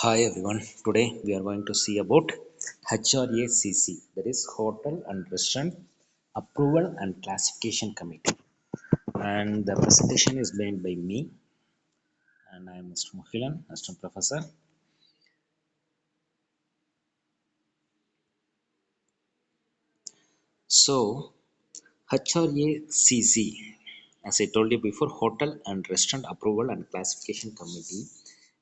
Hi everyone. Today we are going to see about HRACC, that is Hotel and Restaurant Approval and Classification Committee. And the presentation is made by me, and I am Mr. Muhilan, Assistant Professor. So, HRACC, as I told you before, Hotel and Restaurant Approval and Classification Committee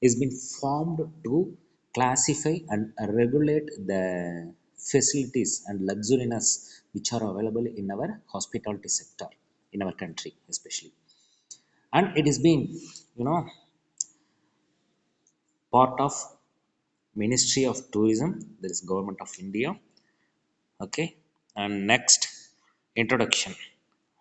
is been formed to classify and regulate the facilities and luxuriness which are available in our hospitality sector in our country especially. And it has been, you know, part of Ministry of Tourism, that is Government of India. Okay. And next, introduction.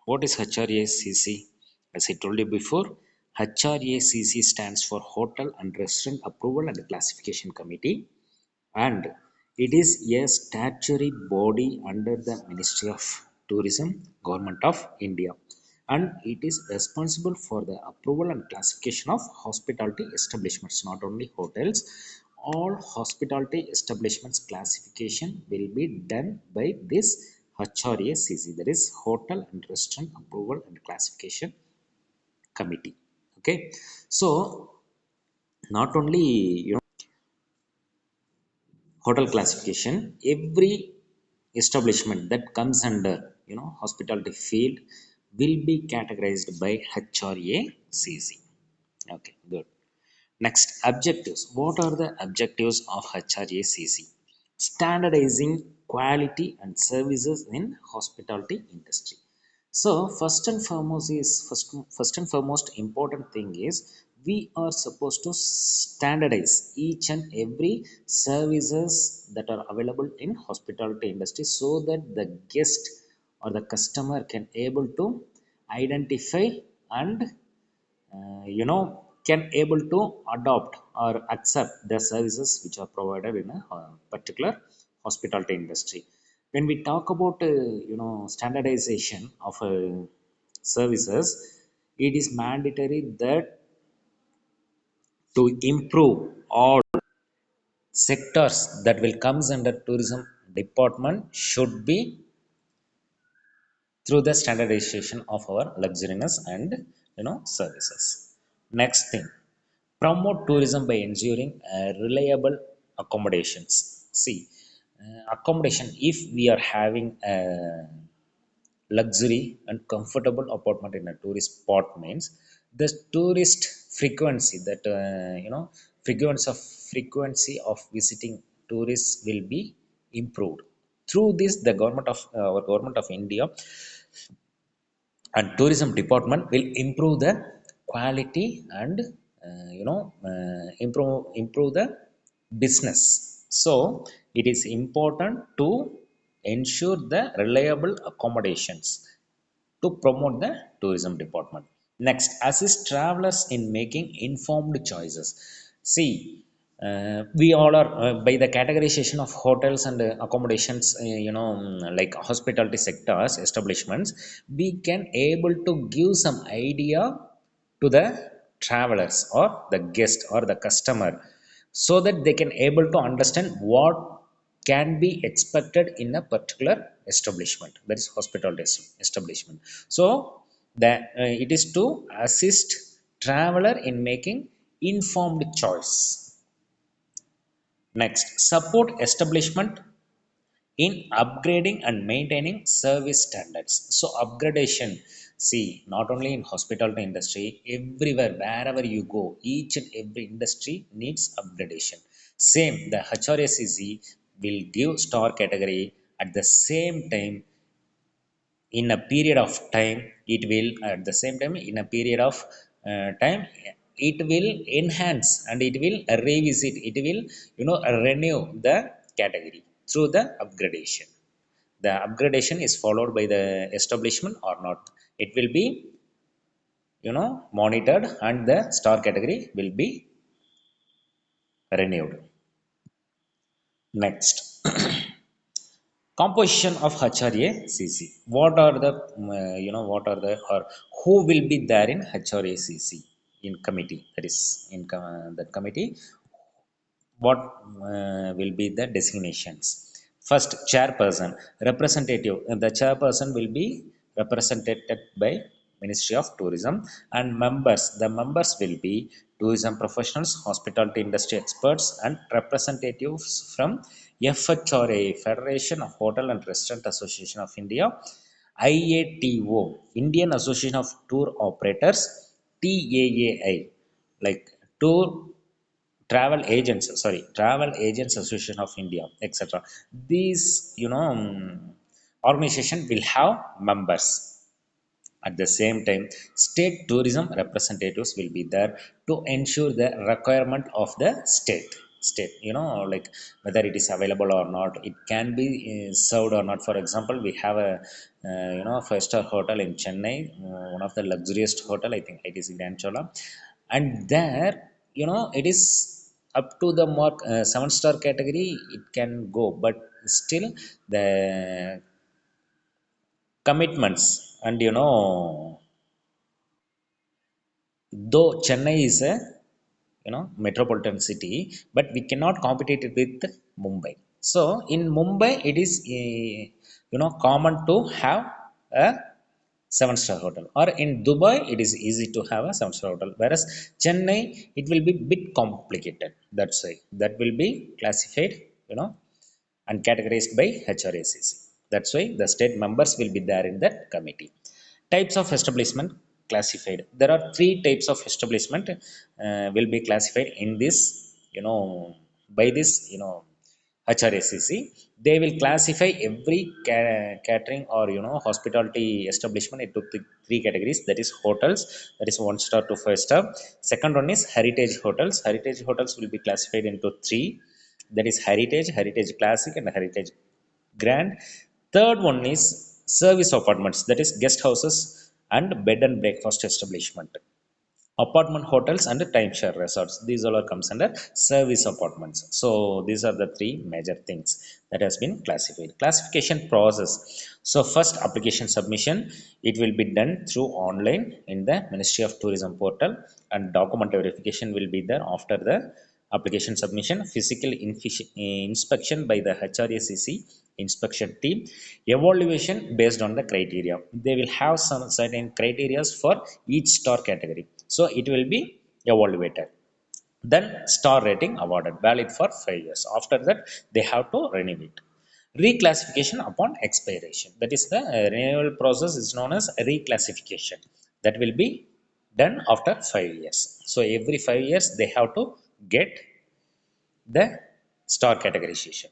What is HRACC? As I told you before, HRACC stands for Hotel and Restaurant Approval and Classification Committee, and it is a statutory body under the Ministry of Tourism, Government of India, and it is responsible for the approval and classification of hospitality establishments, not only hotels. All hospitality establishments classification will be done by this HRACC, that is Hotel and Restaurant Approval and Classification Committee. Okay, so not only hotel classification, every establishment that comes under hospitality field will be categorized by HRACC. Okay, good. Next, objectives. What are the objectives of HRACC? Standardizing quality and services in hospitality industry. So first and foremost important thing is we are supposed to standardize each and every services that are available in hospitality industry so that the guest or the customer can able to identify and can able to adopt or accept the services which are provided in a particular hospitality industry. When we talk about standardization of services, it is mandatory that to improve all sectors that will comes under tourism department should be through the standardization of our luxuriness and services. Next thing, promote tourism by ensuring reliable accommodations. See, accommodation, if we are having a luxury and comfortable apartment in a tourist spot, means the tourist frequency that frequency of visiting tourists will be improved. Through this, the government of our government of India and tourism department will improve the quality and improve the business. So it is important to ensure the reliable accommodations to promote the tourism department. Next, assist travelers in making informed choices. See, we all are by the categorization of hotels and accommodations, like hospitality sectors establishments, we can able to give some idea to the travelers or the guest or the customer, so that they can able to understand what can be expected in a particular establishment, that is hospitality establishment. So that it is to assist traveler in making informed choice. Next, support establishment in upgrading and maintaining service standards. So upgradation, see, not only in hospitality industry, everywhere, wherever you go, each and every industry needs upgradation. Same, the HRSCC will give star category. At the same time, in a period of time, it will at the same time in a period of time, it will enhance and it will revisit, it will renew the category through the upgradation. The upgradation is followed by the establishment or not, it will be monitored, and the star category will be renewed. Next, composition of HRACC. What are the what are the, or who will be there in HRACC in committee, that is in that committee, what will be the designations. First, chairperson, representative. The chairperson will be represented by Ministry of Tourism, and members. The members will be tourism professionals, hospitality industry experts, and representatives from FHRA, Federation of Hotel and Restaurant Association of India, IATO, Indian Association of Tour Operators, TAAI, like Tour Travel Agents Association of India, etc. These, organization will have members. At the same time, state tourism representatives will be there to ensure the requirement of the state, like whether it is available or not, it can be served or not. For example, we have a five-star hotel in Chennai, one of the luxurious hotel, I think it is in Anchola, and there, it is up to the mark, 7-star category it can go, but still the commitments, and though Chennai is a metropolitan city, but we cannot compete it with Mumbai. So in Mumbai it is common to have a 7-star hotel, or in Dubai it is easy to have a 7-star hotel, whereas Chennai it will be bit complicated. That's why that will be classified, you know and categorized by HRACC. That's why the state members will be there in that committee. Types of establishment classified. There are three types of establishment will be classified in this, by this, HRACC. They will classify every catering or hospitality establishment into three categories. That is hotels, that is 1-star to 5-star. Second one is heritage hotels. Heritage hotels will be classified into three, that is heritage, heritage classic, and heritage grand. Third one is service apartments, that is guest houses and bed and breakfast establishment. Apartment hotels and timeshare resorts, these all are comes under service apartments. So these are the three major things that has been classified. Classification process. So first, application submission, it will be done through online in the Ministry of Tourism portal, and document verification will be there after the application submission. Physical inspection by the HRACC inspection team. Evaluation based on the criteria, they will have some certain criteria for each star category, so it will be evaluated. Then star rating awarded, valid for 5 years. After that, they have to renew it. Reclassification upon expiration, that is the renewal process is known as reclassification. That will be done after 5 years. So every 5 years they have to get the star categorization.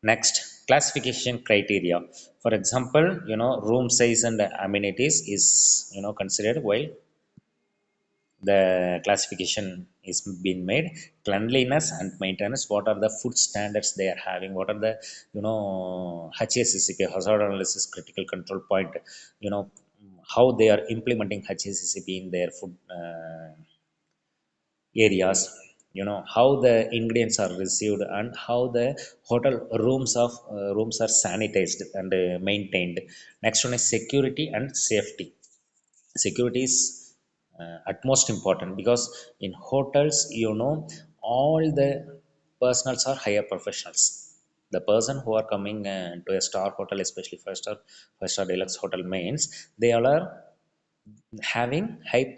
Next, classification criteria. For example, room size and amenities is considered while the classification is being made. Cleanliness and maintenance. What are the food standards they are having? What are the HACCP, hazard analysis critical control point? You know how they are implementing HACCP in their food areas, how the ingredients are received, and how the hotel rooms are sanitized and maintained. Next one is security and safety. Security is utmost important, because in hotels, all the personals are higher professionals. The person who are coming to a star hotel, especially five star deluxe hotel, means they all are having high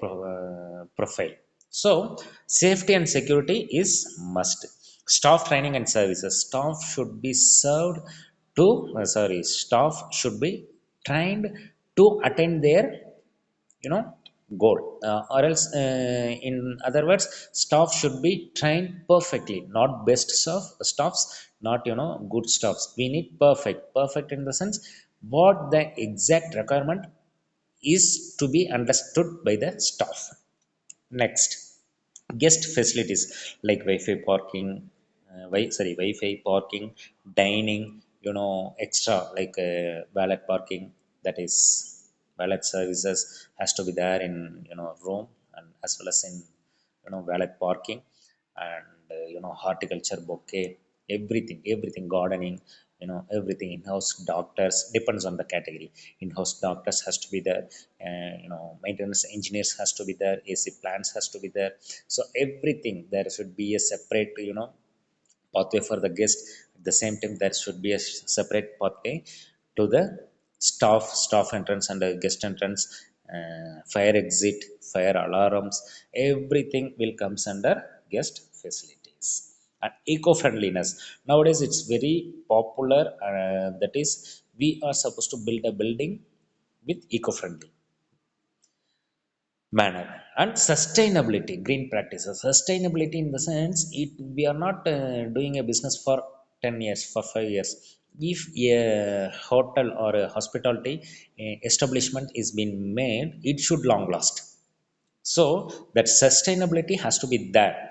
profile. So safety and security is must. Staff training and services. Staff should be trained to attend their you know goal, or else, in other words, staff should be trained perfectly, not best staffs, not good staffs. We need perfect in the sense what the exact requirement is to be understood by the staff. Next, guest facilities like Wi-Fi parking, dining, extra like valet parking, that is valet services has to be there in room, and as well as in valet parking, and horticulture bouquet, everything gardening, everything in-house doctors depends on the category. In-house doctors has to be there, maintenance engineers has to be there, AC plants has to be there. So everything there should be a separate pathway for the guest. At the same time, there should be a separate pathway to the staff entrance and the guest entrance, fire exit, fire alarms. Everything will comes under guest facilities. And eco-friendliness. Nowadays, it's very popular. That is, we are supposed to build a building with eco-friendly manner. And sustainability, green practices. Sustainability in the sense, it we are not doing a business for 10 years, for 5 years. If a hotel or a hospitality establishment is being made, it should long last. So that sustainability has to be there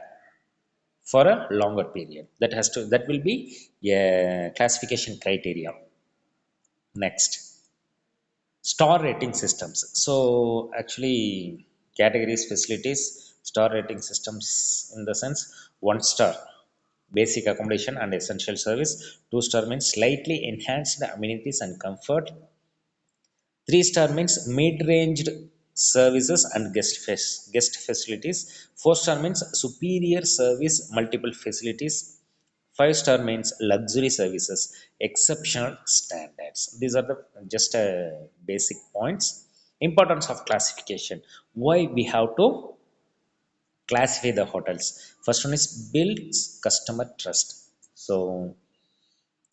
for a longer period. That will be a classification criteria. Next, star rating systems. So actually, categories, facilities, star rating systems in the sense, 1 star basic accommodation and essential service, 2 star means slightly enhanced amenities and comfort, 3 star means mid-ranged services and guest facilities. 4 star means superior service, multiple facilities. 5 star means luxury services, exceptional standards. These are the just basic points. Importance of classification. Why we have to classify the hotels? First one is builds customer trust. So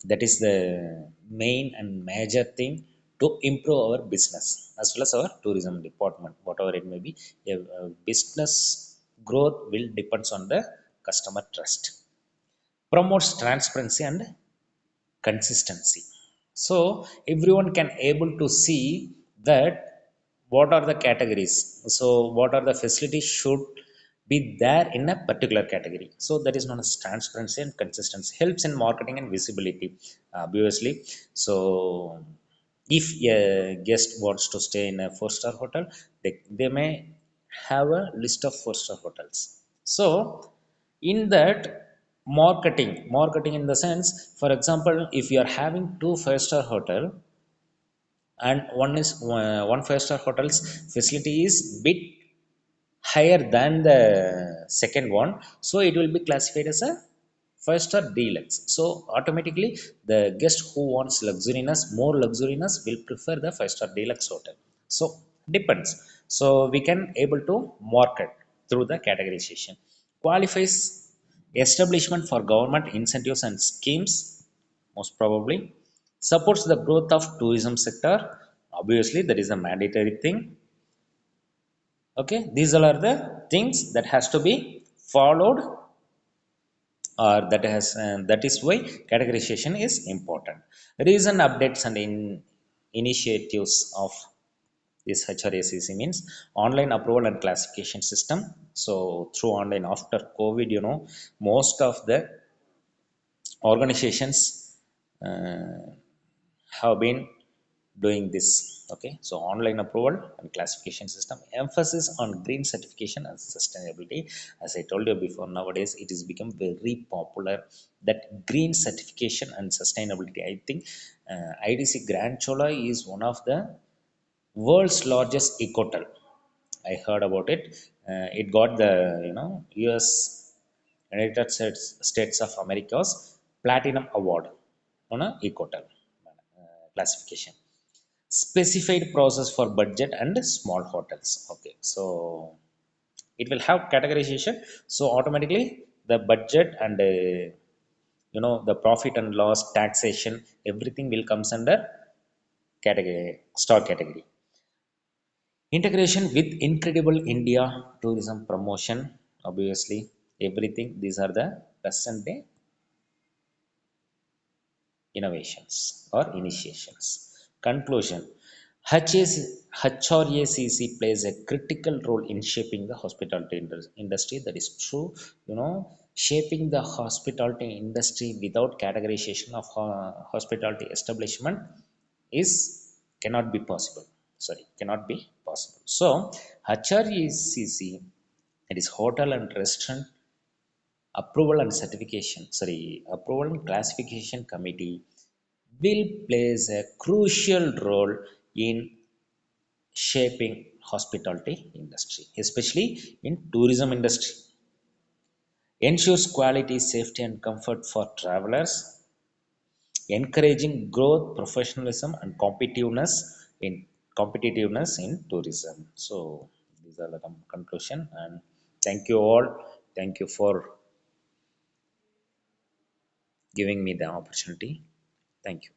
that is the main and major thing to improve our business as well as our tourism department, whatever it may be. A business growth will depends on the customer trust. Promotes transparency and consistency. So everyone can able to see that what are the categories, so what are the facilities should be there in a particular category. So that is known as transparency and consistency. Helps in marketing and visibility, obviously. So if a guest wants to stay in a 4 star hotel, they may have a list of 4 star hotels. So in that, marketing in the sense, for example, if you are having two 5 star hotel, and one 5 star hotel's facility is bit higher than the second one, so it will be classified as a 5 star deluxe. So automatically, the guest who wants luxuriness, more luxuriness, will prefer the 5 star deluxe hotel. So depends. So we can able to market through the categorization. Qualifies establishment for government incentives and schemes, most probably. Supports the growth of tourism sector, obviously that is a mandatory thing. Okay, these all are the things that has to be followed, or that is why categorization is important. Recent updates and initiatives of this HRACC means online approval and classification system. So through online, after COVID, most of the organizations uh, have been doing this. Okay, so online approval and classification system, emphasis on green certification and sustainability. As I told you before, nowadays it is become very popular, that green certification and sustainability. I think IDC Grand Chola is one of the world's largest ecotel. I heard about it. It got the US, United States of America's Platinum Award on a ecotel classification. Specified process for budget and small hotels. Okay, so it will have categorization. So automatically, the budget and the profit and loss, taxation, everything will comes under category, star category. Integration with incredible India tourism promotion, obviously, everything. These are the present day innovations or initiations. Conclusion. HRACC plays a critical role in shaping the hospitality industry. That is true. Shaping the hospitality industry without categorization of hospitality establishment is cannot be possible. Sorry, cannot be possible. So HRACC, it is Hotel and Restaurant Approval and Classification Committee, will plays a crucial role in shaping hospitality industry, especially in tourism industry. Ensures quality, safety, and comfort for travelers, encouraging growth, professionalism, and competitiveness in tourism. So these are the conclusion. And thank you all. Thank you for giving me the opportunity. Thank you.